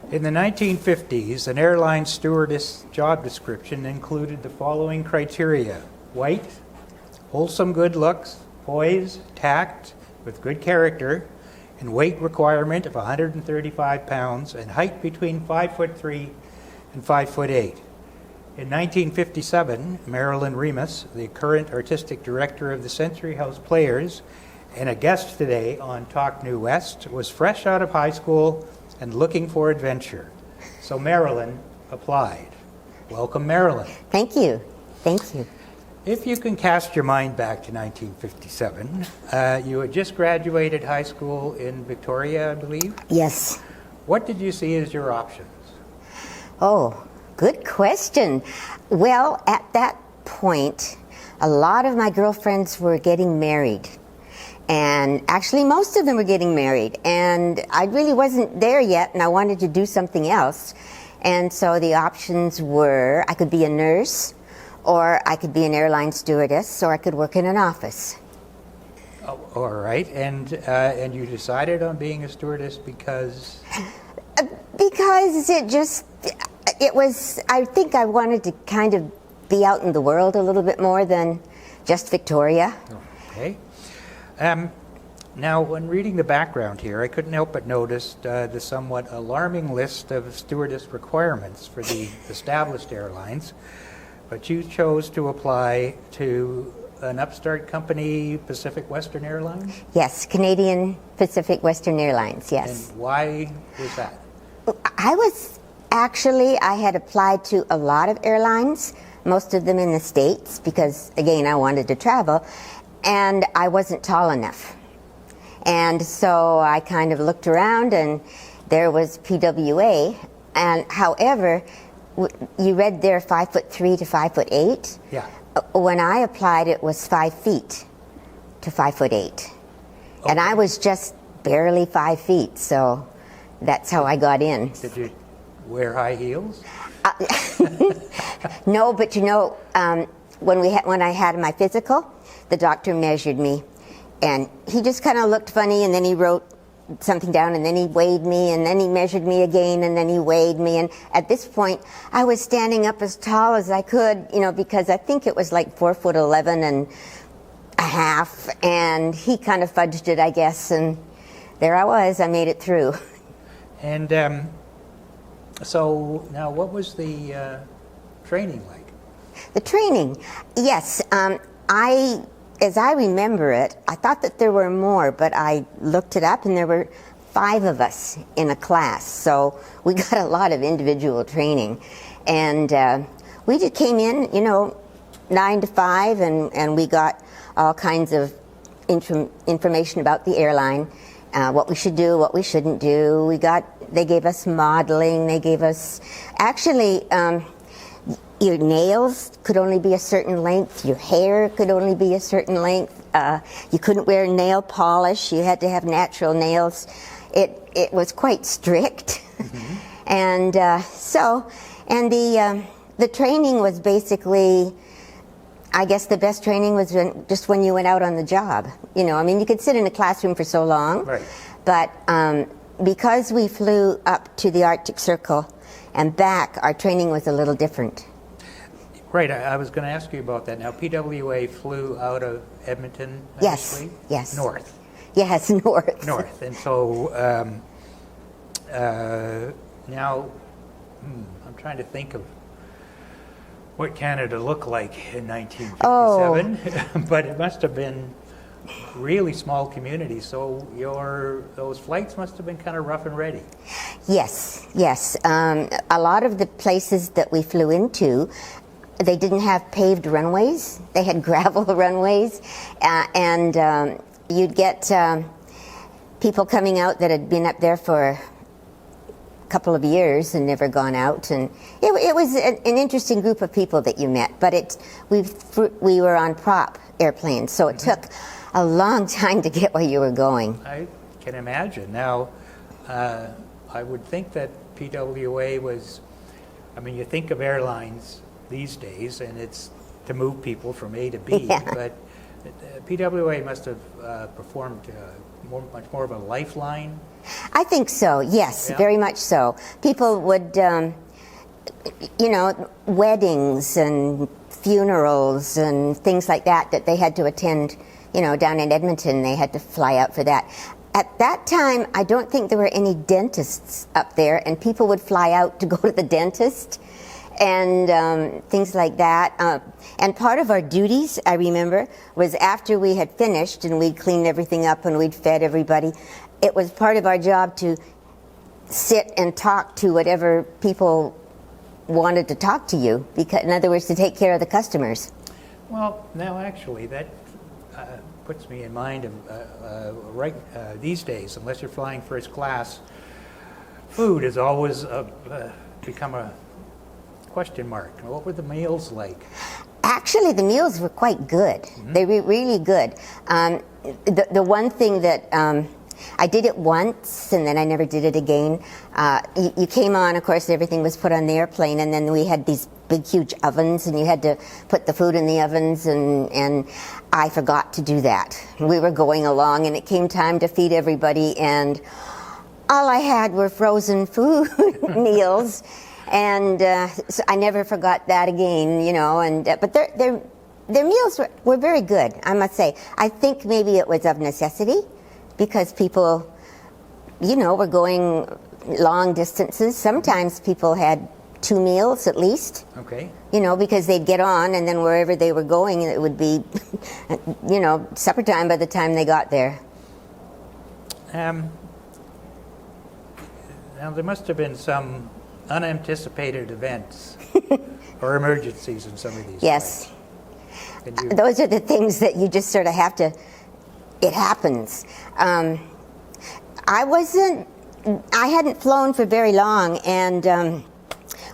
In the 1950s, an airline stewardess job description included the following criteria: white, wholesome good looks, poise, tact, with good character, and weight requirement of 135 pounds, and height between 5'3" and 5'8". In 1957, Marilyn Remus, the current artistic director of the Century House Players and a guest today on Talk New West, was fresh out of high school and looking for adventure. So Marilyn applied. Welcome, Marilyn. Thank you. Thank you. If you can cast your mind back to 1957, you had just graduated high school in Victoria, I believe? Yes. What did you see as your options? Oh, good question. Well, at that point, a lot of my girlfriends were getting married. And actually, most of them were getting married. And I really wasn't there yet, and I wanted to do something else. And so the options were, I could be a nurse, or I could be an airline stewardess, or I could work in an office. Oh, all right. And you decided on being a stewardess because? Because it was, I think I wanted to kind of be out in the world a little bit more than just Victoria. Okay. Now, when reading the background here, I couldn't help but notice the somewhat alarming list of stewardess requirements for the established airlines, but you chose to apply to an upstart company, Pacific Western Airlines? Yes, Canadian Pacific Western Airlines, yes. And why was that? I had applied to a lot of airlines, most of them in the States, because, again, I wanted to travel, and I wasn't tall enough. And so I kind of looked around, and there was PWA, and however, you read there 5'3" to 5'8". Yeah. When I applied, it was 5 feet to 5'8". Okay. And I was just barely 5 feet, so that's how I got in. Did you wear high heels? No, but when I had my physical, the doctor measured me, and he just kind of looked funny, and then he wrote something down, and then he weighed me, and then he measured me again, and then he weighed me. And at this point, I was standing up as tall as I could, because I think it was like 4'11" and a half, and he kind of fudged it, I guess, and there I was. I made it through. And so now, what was the training like? The training, yes. As I remember it, I thought that there were more, but I looked it up, and there were 5 of us in a class. So we got a lot of individual training. And we just came in, 9 to 5, and we got all kinds of information about the airline, what we should do, what we shouldn't do. They gave us modeling. They gave us, actually, your nails could only be a certain length. Your hair could only be a certain length. You couldn't wear nail polish. You had to have natural nails. It was quite strict. Mm-hmm. And the training was basically, I guess the best training was when you went out on the job. You could sit in a classroom for so long. Right. But because we flew up to the Arctic Circle and back, our training was a little different. Right, I was going to ask you about that. Now, PWA flew out of Edmonton initially? Yes. North? Yes, north. North. And so now, I'm trying to think of what Canada looked like in 1957, but it must have been really small communities, so those flights must have been kind of rough and ready. Yes. A lot of the places that we flew into, they didn't have paved runways. They had gravel runways, and you'd get people coming out that had been up there for a couple of years and never gone out, and it was an interesting group of people that you met. But we were on prop airplanes, so it took a long time to get where you were going. I can imagine. Now, I would think that PWA was, you think of airlines these days, and it's to move people from A to B, yeah. but PWA must have performed much more of a lifeline? I think so, yes, Yeah. very much so. People would, weddings and funerals and things like that they had to attend, down in Edmonton, they had to fly out for that. At that time, I don't think there were any dentists up there, and people would fly out to go to the dentist and things like that. And part of our duties, I remember, was after we had finished and we'd cleaned everything up and we'd fed everybody, it was part of our job to sit and talk to whatever people wanted to talk to you, because, in other words, to take care of the customers. Well, now actually, that puts me in mind of these days, unless you're flying first class, food has always become a question mark. What were the meals like? Actually, the meals were quite good. Mm-hmm. They were really good. The one thing that I did it once, and then I never did it again. You came on, of course, everything was put on the airplane, and then we had these big, huge ovens, and you had to put the food in the ovens, and I forgot to do that. We were going along, and it came time to feed everybody, and all I had were frozen food meals, and so I never forgot that again, but their meals were very good, I must say. I think maybe it was of necessity, because people, were going long distances. Sometimes people had 2 meals at least. Okay. Because they'd get on, and then wherever they were going, it would be, supper time by the time they got there. Now, there must have been some unanticipated events or emergencies in some of these. Yes. Flights. Those are the things that you just sort of have to, it happens. I hadn't flown for very long, and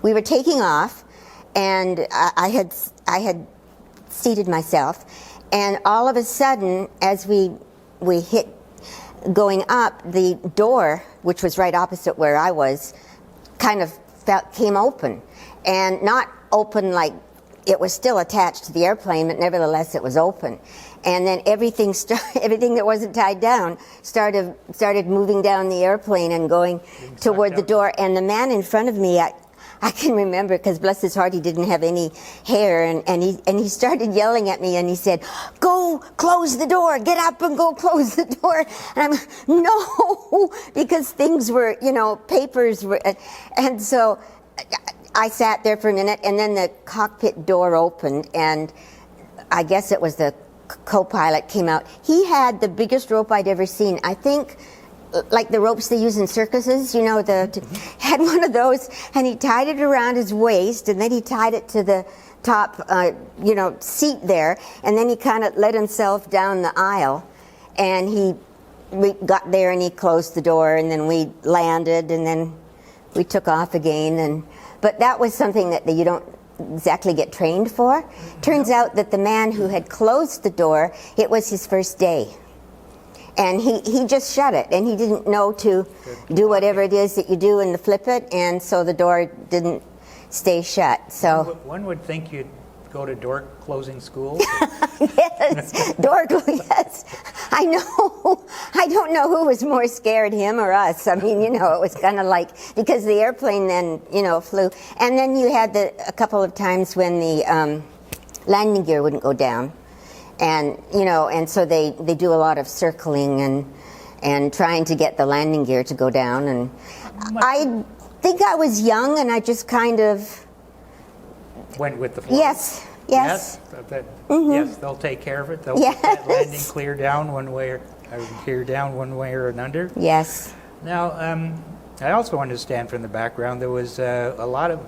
we were taking off, and I had seated myself, and all of a sudden, as we hit going up, the door, which was right opposite where I was, kind of came open, and not open like it was still attached to the airplane, but nevertheless it was open. And then everything that wasn't tied down started moving down the airplane and going toward the door. And the man in front of me, I can remember, because bless his heart, he didn't have any hair, and he started yelling at me, and he said, "Go close the door, get up and go close the door." And I'm, no, because things were, papers were, and so I sat there for a minute, and then the cockpit door opened, and I guess it was the co-pilot came out. He had the biggest rope I'd ever seen. I think like the ropes they use in circuses, had one of those, and he tied it around his waist, and then he tied it to the top, seat there, and then he kind of let himself down the aisle, and we got there, and he closed the door, and then we landed, and then we took off again, but that was something that you don't exactly get trained for. Turns out that the man who had closed the door, it was his first day. And he just shut it, and he didn't know to do whatever it is that you do and to flip it, and so the door didn't stay shut. So one would think you'd go to door closing school. Yes, yes. I know. I don't know who was more scared, him or us. I mean, it was kind of like, because the airplane then, flew. And then you had a couple of times when the landing gear wouldn't go down. And, and so they do a lot of circling and trying to get the landing gear to go down. And I think I was young, and I just kind of went with the flow. Yes. Yes, they'll take care of it. They'll get that landing clear down one way or another. Yes. Now, I also understand from the background there was a lot of,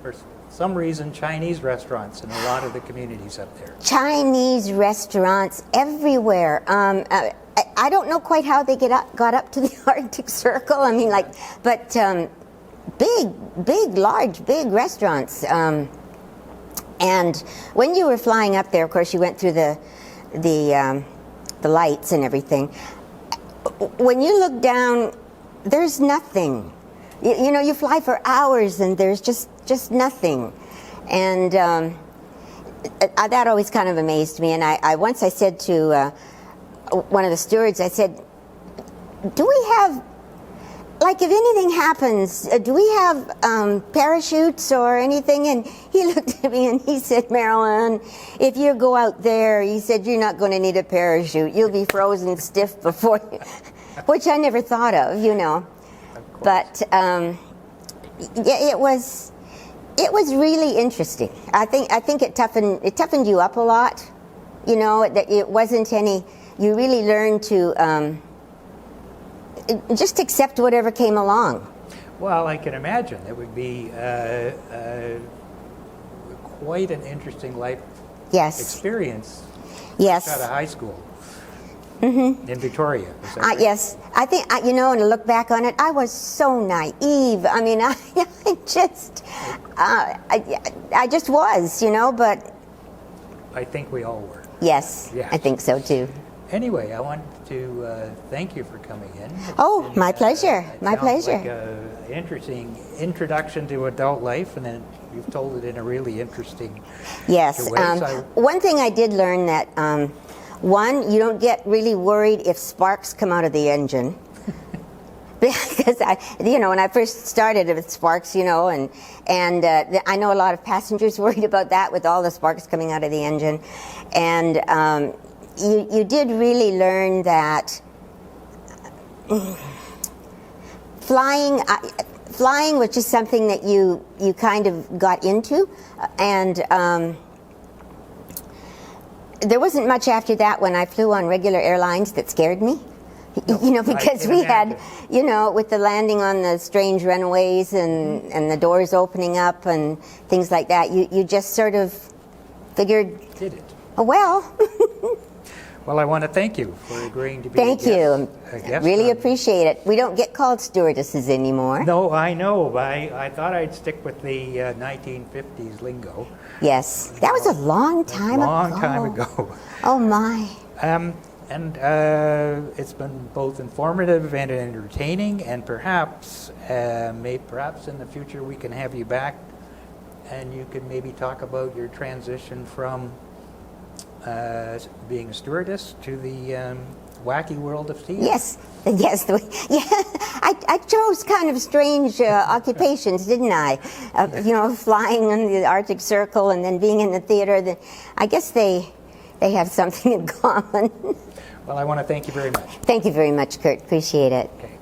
for some reason, Chinese restaurants in a lot of the communities up there. Chinese restaurants everywhere. I don't know quite how they got up to the Arctic Circle. I mean, but big restaurants. And when you were flying up there, of course, you went through the lights and everything. When you look down, there's nothing. You fly for hours, and there's just nothing. And that always kind of amazed me. And I once said to one of the stewards, I said, do we have, like, if anything happens, do we have parachutes or anything? And he looked at me and he said, Marilyn, if you go out there, he said, you're not going to need a parachute. You'll be frozen stiff before you, which I never thought of, you know. But yeah, it was really interesting. I think it toughened you up a lot. You know, it wasn't any. You really learned to just accept whatever came along. Well, I can imagine it would be quite an interesting life experience. Yes. Out of high school. Mm-hmm. In Victoria. Is that right? Yes, I think you know, and to look back on it, I was so naive. I mean, I just was, you know. But I think we all were. Yes, I think so too. Anyway, I want to thank you for coming in. Oh, and, my pleasure. My pleasure. Like an interesting introduction to adult life, and then you've told it in a really interesting yes. way. One thing I did learn that one, you don't get really worried if sparks come out of the engine. Because when I first started with sparks, you know, and I know a lot of passengers worried about that with all the sparks coming out of the engine, and you did really learn that flying was just something that you kind of got into, and there wasn't much after that when I flew on regular airlines that scared me. You know, because we had, you know, with the landing on the strange runways and the doors opening up and things like that, you just sort of figured, did it? Oh, well. Well, I want to thank you for agreeing to be Thank you. a guest. Really appreciate it. We don't get called stewardesses anymore. No, I know, but I thought I'd stick with the 1950s lingo. Yes, that was a long time ago. Long time ago. Oh, my. And it's been both informative and entertaining, and perhaps in the future we can have you back, and you could maybe talk about your transition from being a stewardess to the wacky world of theater. Yes. I chose kind of strange occupations, didn't I? You know, flying in the Arctic Circle and then being in the theater. I guess they have something in common. Well, I want to thank you very much. Thank you very much, Kurt. Appreciate it. Okay.